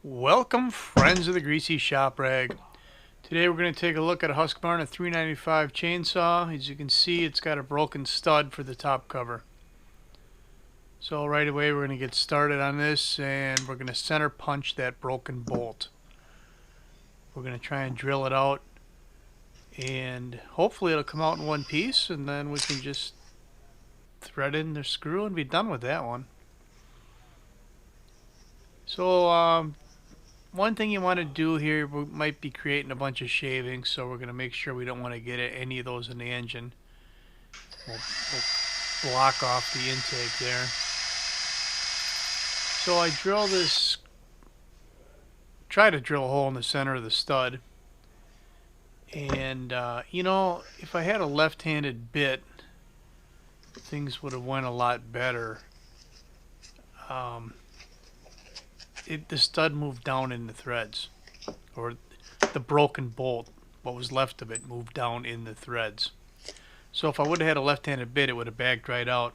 Welcome, friends of the Greasy Shop Rag. Today we're going to take a look at a Husqvarna 395 chainsaw. As you can see, it's got a broken stud for the top cover. So right away we're going to get started on this, and we're going to center punch that broken bolt. We're going to try and drill it out, and hopefully it'll come out in one piece, and then we can just thread in the screw and be done with that one. So one thing you want to do here, we might be creating a bunch of shavings, so we're going to make sure we don't want to get any of those in the engine. We'll block off the intake there. So I try to drill a hole in the center of the stud. And, if I had a left-handed bit, things would have went a lot better. The stud moved down in the threads, or the broken bolt, what was left of it, moved down in the threads. So if I would have had a left-handed bit, it would have backed right out.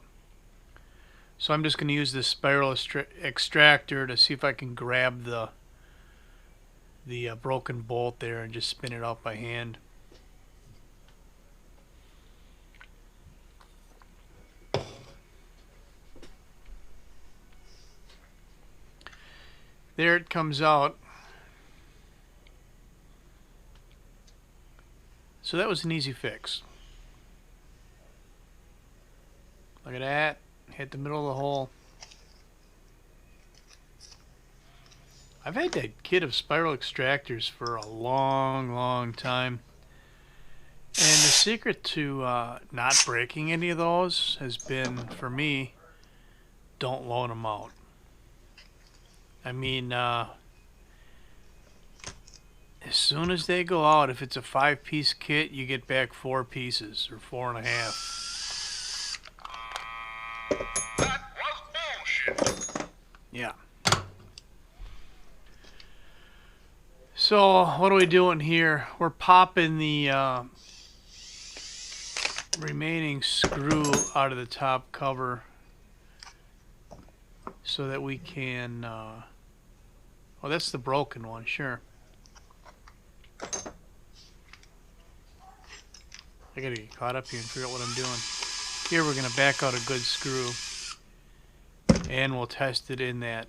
So I'm just going to use this spiral extractor to see if I can grab the broken bolt there and just spin it out by hand. There it comes out. So that was an easy fix. Look at that. Hit the middle of the hole. I've had that kit of spiral extractors for a long time. And the secret to not breaking any of those has been, for me, don't loan them out. I mean, as soon as they go out, if it's a 5-piece kit, you get back 4 pieces, or 4.5. That was bullshit. Yeah. So, what are we doing here? We're popping the remaining screw out of the top cover so that we can oh, that's the broken one, sure. I gotta get caught up here and figure out what I'm doing. Here we're gonna back out a good screw, and we'll test it in that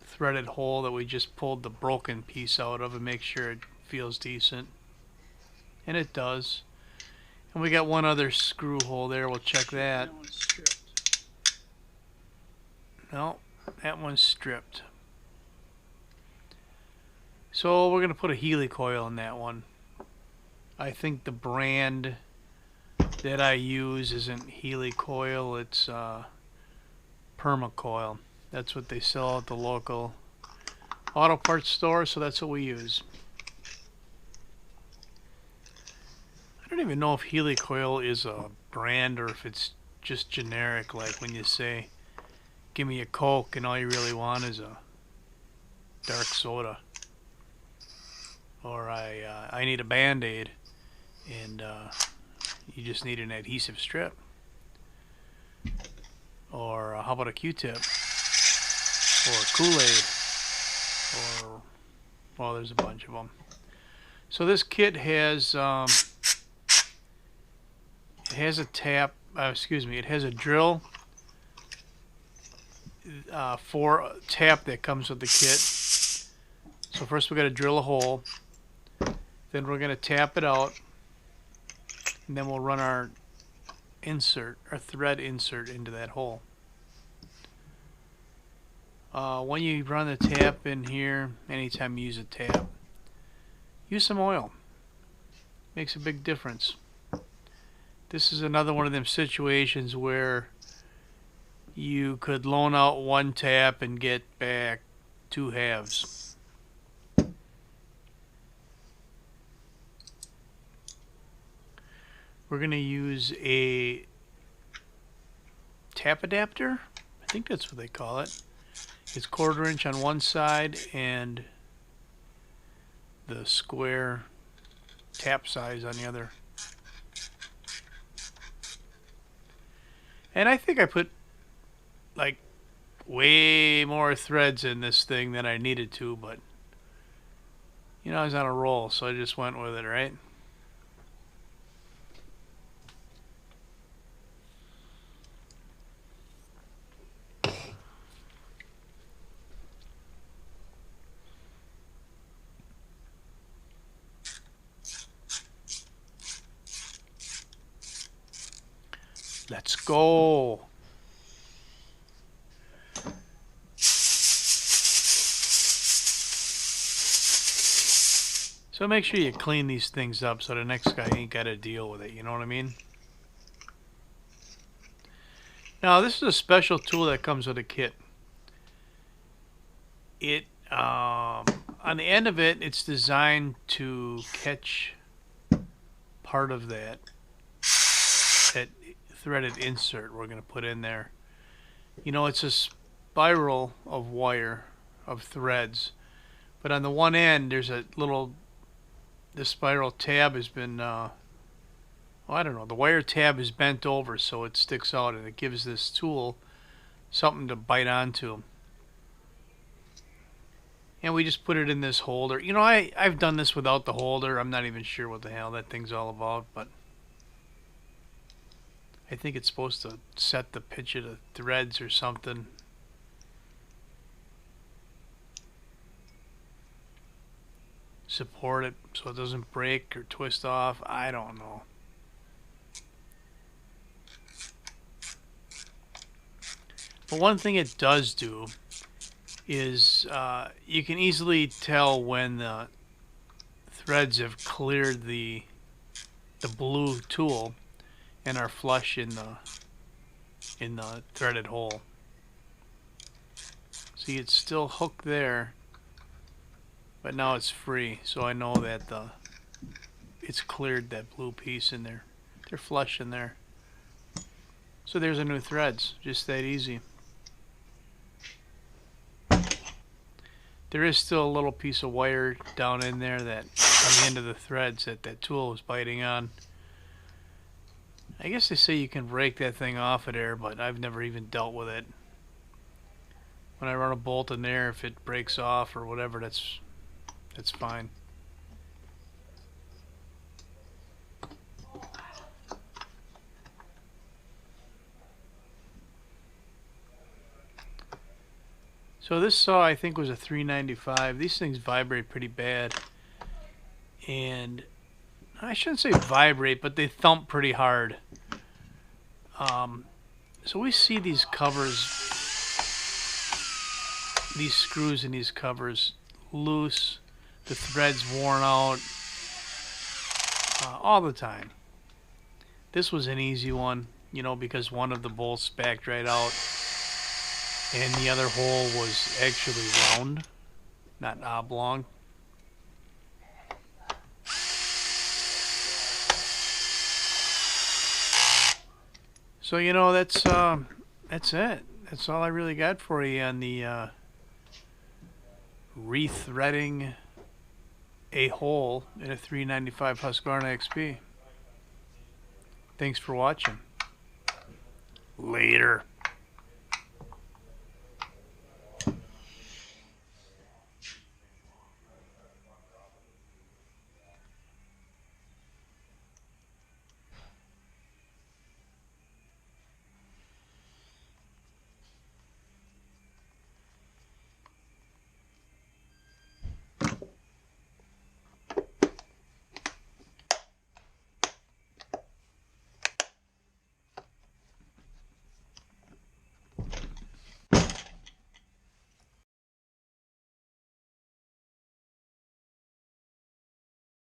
threaded hole that we just pulled the broken piece out of and make sure it feels decent. And it does. And we got one other screw hole there, we'll check that. That one's stripped. No, that one's stripped. So we're going to put a helicoil in that one. I think the brand that I use isn't helicoil, it's permacoil. That's what they sell at the local auto parts store, so that's what we use. I don't even know if helicoil is a brand or if it's just generic, like when you say, give me a Coke and all you really want is a dark soda. Or I need a Band-Aid and you just need an adhesive strip. Or how about a Q-tip? Or Kool-Aid? Or, well, there's a bunch of them. So this kit has it has a tap, it has a drill for tap that comes with the kit. So first we got to drill a hole, then we're going to tap it out, and then we'll run our thread insert into that hole. When you run the tap in here, anytime you use a tap, use some oil. Makes a big difference. This is another one of them situations where you could loan out one tap and get back 2 halves. We're going to use a tap adapter. I think that's what they call it. It's 1/4 inch on one side and the square tap size on the other. And I think I put like way more threads in this thing than I needed to, but you know, I was on a roll, so I just went with it, right? Let's go. So make sure you clean these things up so the next guy ain't got to deal with it, you know what I mean? Now this is a special tool that comes with a kit. It on the end of it, it's designed to catch part of that threaded insert we're going to put in there. You know, it's a spiral of wire, of threads, but on the one end there's a little, the spiral tab has been well, I don't know, the wire tab is bent over so it sticks out, and it gives this tool something to bite onto. And we just put it in this holder. You know, I've done this without the holder. I'm not even sure what the hell that thing's all about, but I think it's supposed to set the pitch of the threads or something. Support it so it doesn't break or twist off. I don't know. But one thing it does do is you can easily tell when the threads have cleared the blue tool and are flush in the threaded hole. See, it's still hooked there, but now it's free, so I know that it's cleared that blue piece in there. They're flush in there. So there's a new threads, just that easy. There is still a little piece of wire down in there that on the end of the threads that tool was biting on. I guess they say you can break that thing off of there, but I've never even dealt with it. When I run a bolt in there, if it breaks off or whatever, that's fine. So this saw, I think, was a 395. These things vibrate pretty bad, and I shouldn't say vibrate, but they thump pretty hard. So we see these covers, these screws in these covers loose, the threads worn out, all the time. This was an easy one, you know, because one of the bolts backed right out, and the other hole was actually round, not oblong. So, you know, that's it. That's all I really got for you on the rethreading a hole in a 395 Husqvarna XP. Thanks for watching. Later.